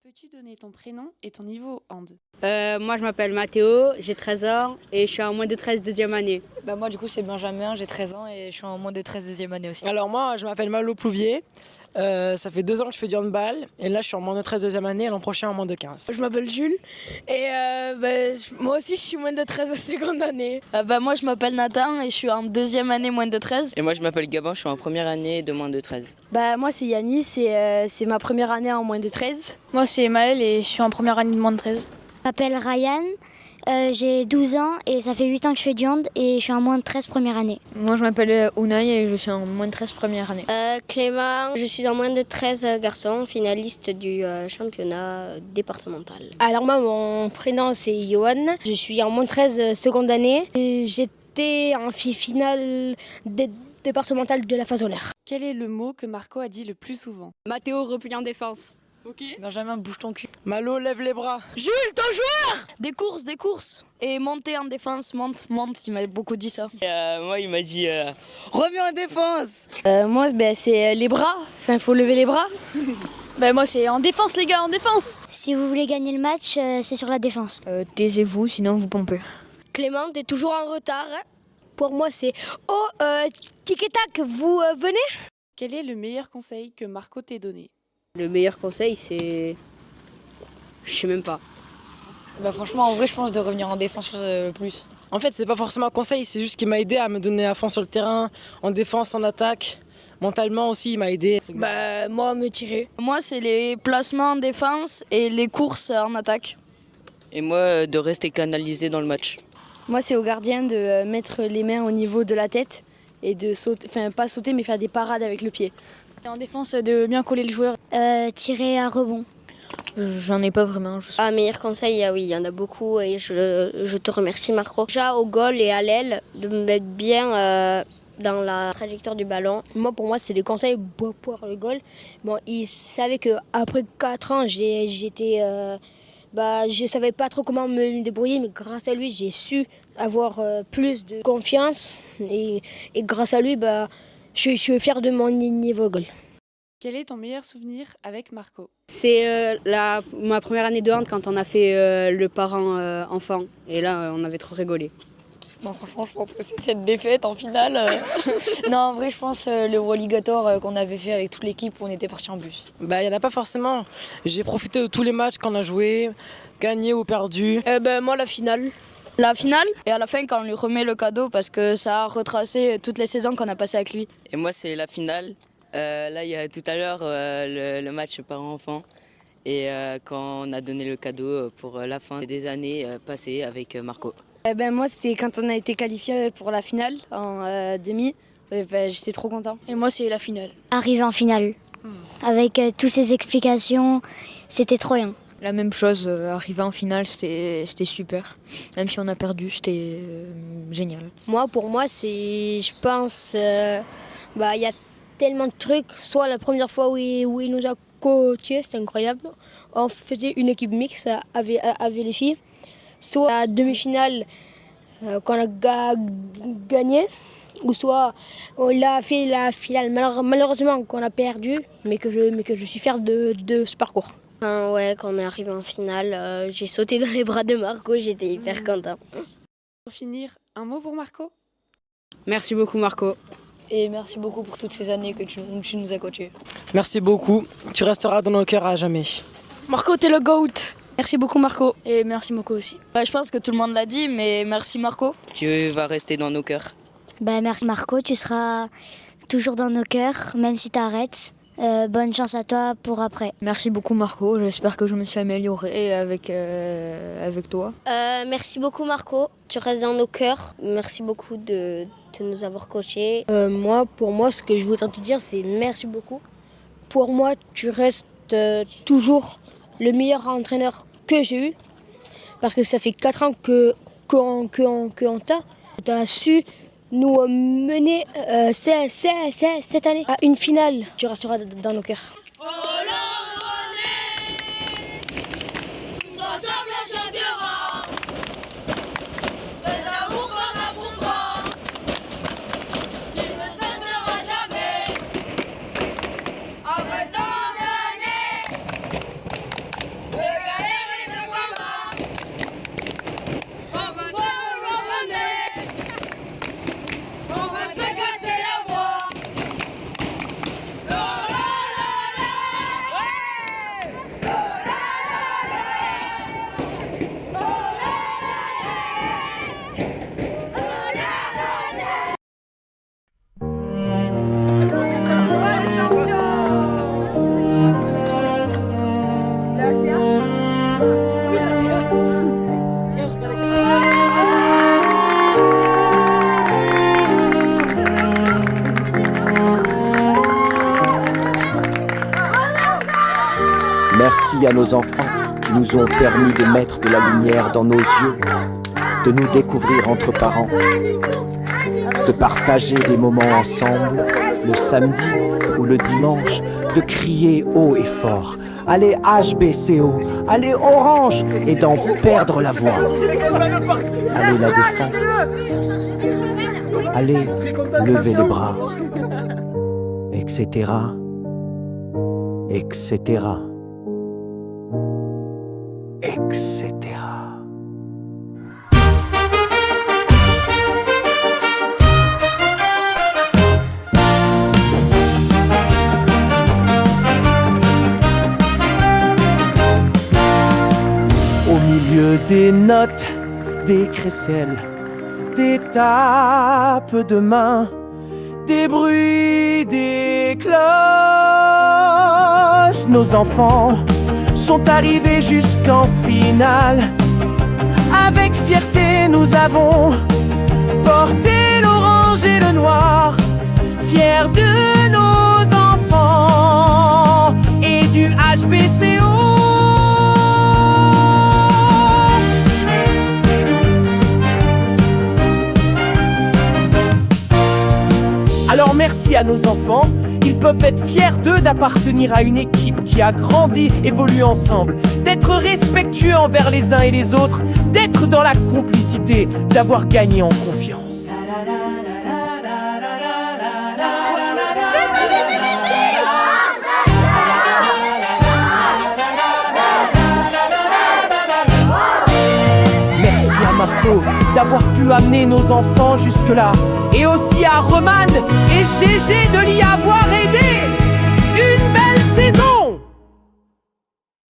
Peux-tu donner ton prénom et ton niveau hand? Moi, je m'appelle Mathéo, j'ai 13 ans et je suis en moins de 13 deuxième année. Moi, du coup, c'est Benjamin, j'ai 13 ans et je suis en moins de 13 deuxième année aussi. Alors moi, je m'appelle Malo Plouvier. Ça fait 2 ans que je fais du handball. Et là, je suis en moins de 13 deuxième année et l'an prochain en moins de 15. Je m'appelle Jules et moi aussi je suis moins de 13 à seconde année. Moi, je m'appelle Nathan et je suis en deuxième année moins de 13. Et moi je m'appelle Gabin, je suis en première année de moins de 13. Moi, c'est Yannis, c'est ma première année en moins de 13. Moi c'est Maëlle et je suis en première année de moins de 13. Je m'appelle Ryan, j'ai 12 ans et ça fait 8 ans que je fais du hand et je suis en moins de 13 première année. Moi, je m'appelle Unai et je suis en moins de 13 première année. Clément, je suis en moins de 13 garçons, finaliste du championnat départemental. Alors moi, mon prénom c'est Johan, je suis en moins de 13 seconde année. Et j'étais en finale départementale de la Fasolaire. Quel est le mot que Marco a dit le plus souvent? Mathéo, repli en défense. Ok. Benjamin, bouge ton cul. Malo, lève les bras. Jules, ton joueur! Des courses. Et monter en défense, monte. Il m'a beaucoup dit ça. Moi il m'a dit reviens en défense. Moi, c'est les bras. Enfin, faut lever les bras. Moi c'est en défense les gars, en défense. Si vous voulez gagner le match, c'est sur la défense. Taisez-vous, sinon vous pompez. Clément, t'es toujours en retard. Pour moi c'est tic et tac, vous venez? Quel est le meilleur conseil que Marco t'ait donné? Le meilleur conseil, c'est... Je sais même pas. Franchement, en vrai, je pense de revenir en défense plus. En fait, c'est pas forcément un conseil, c'est juste qu'il m'a aidé à me donner à fond sur le terrain, en défense, en attaque. Mentalement aussi, il m'a aidé. Moi me tirer. Moi, c'est les placements en défense et les courses en attaque. Et moi de rester canalisé dans le match. Moi, c'est au gardien de mettre les mains au niveau de la tête et de sauter, enfin pas sauter, mais faire des parades avec le pied. En défense de bien coller le joueur. Tirer à rebond. J'en ai pas vraiment. Meilleur conseil, oui, il y en a beaucoup et je te remercie Marco. Déjà au goal et à l'aile, de me mettre bien dans la trajectoire du ballon. Pour moi, c'est des conseils pour le goal. Bon, il savait qu'après 4 ans, j'étais... je savais pas trop comment me débrouiller, mais grâce à lui, j'ai su avoir plus de confiance. Et grâce à lui, je suis fier de mon niveau goal. Quel est ton meilleur souvenir avec Marco? C'est ma première année de hand quand on a fait le parent enfant. Et là, on avait trop rigolé. Franchement, je pense que c'est cette défaite en finale. Non, en vrai, je pense le Walligator qu'on avait fait avec toute l'équipe où on était parti en bus. Il n'y en a pas forcément. J'ai profité de tous les matchs qu'on a joué, gagné ou perdu. Moi la finale. La finale et à la fin quand on lui remet le cadeau parce que ça a retracé toutes les saisons qu'on a passées avec lui. Et moi c'est la finale. Là il y a tout à l'heure le match parents-enfants. Et quand on a donné le cadeau pour la fin des années passées avec Marco. Moi, c'était quand on a été qualifié pour la finale en demi. J'étais trop content. Et moi c'est la finale. Arriver en finale. Avec toutes ces explications, c'était trop bien. La même chose, arriver en finale, c'était super. Même si on a perdu, c'était génial. Pour moi, c'est, je pense, il y a tellement de trucs. Soit la première fois où il nous a coachés, c'était incroyable. On faisait une équipe mixte avec les filles. Soit la demi-finale qu'on a gagné, ou soit on a fait la finale malheureusement qu'on a perdu, mais que je suis fier de ce parcours. Quand on est arrivé en finale, j'ai sauté dans les bras de Marco, j'étais hyper content. Pour finir, un mot pour Marco? Merci beaucoup, Marco. Et merci beaucoup pour toutes ces années que tu nous as coachés. Merci beaucoup. Tu resteras dans nos cœurs à jamais. Marco, t'es le GOAT. Merci beaucoup Marco. Et merci Marco aussi. Je pense que tout le monde l'a dit, mais merci Marco. Tu vas rester dans nos cœurs. Merci Marco, tu seras toujours dans nos cœurs, même si tu arrêtes. Bonne chance à toi pour après. Merci beaucoup Marco, j'espère que je me suis améliorée avec toi. Merci beaucoup Marco, tu restes dans nos cœurs. Merci beaucoup de nous avoir coachés. Pour moi, ce que je voudrais te dire, c'est merci beaucoup. Pour moi, tu restes toujours le meilleur entraîneur que j'ai eu. Parce que ça fait 4 ans qu'on t'a su nous mener cette année à une finale. Tu resteras dans nos cœurs. merci à nos enfants qui nous ont permis de mettre de la lumière dans nos yeux, de nous découvrir entre parents, de partager des moments ensemble, le samedi ou le dimanche, de crier haut et fort, allez HBCO, allez Orange, et d'en perdre la voix. Allez la défense, allez lever les bras, etc., etc., etc. Au milieu des notes, des crécelles, des tapes de main, des bruits, des cloches, nos enfants sont arrivés jusqu'en finale. Avec fierté, nous avons porté l'orange et le noir, fiers de nos enfants et du HBCO. Alors merci à nos enfants, ils peuvent être fiers d'eux d'appartenir à une équipe qui a grandi, évolue ensemble, d'être respectueux envers les uns et les autres, d'être dans la complicité, d'avoir gagné en confiance. Merci à Marco d'avoir pu amener nos enfants jusque-là, et aussi à Roman et GG de l'y avoir aidé. Une belle saison!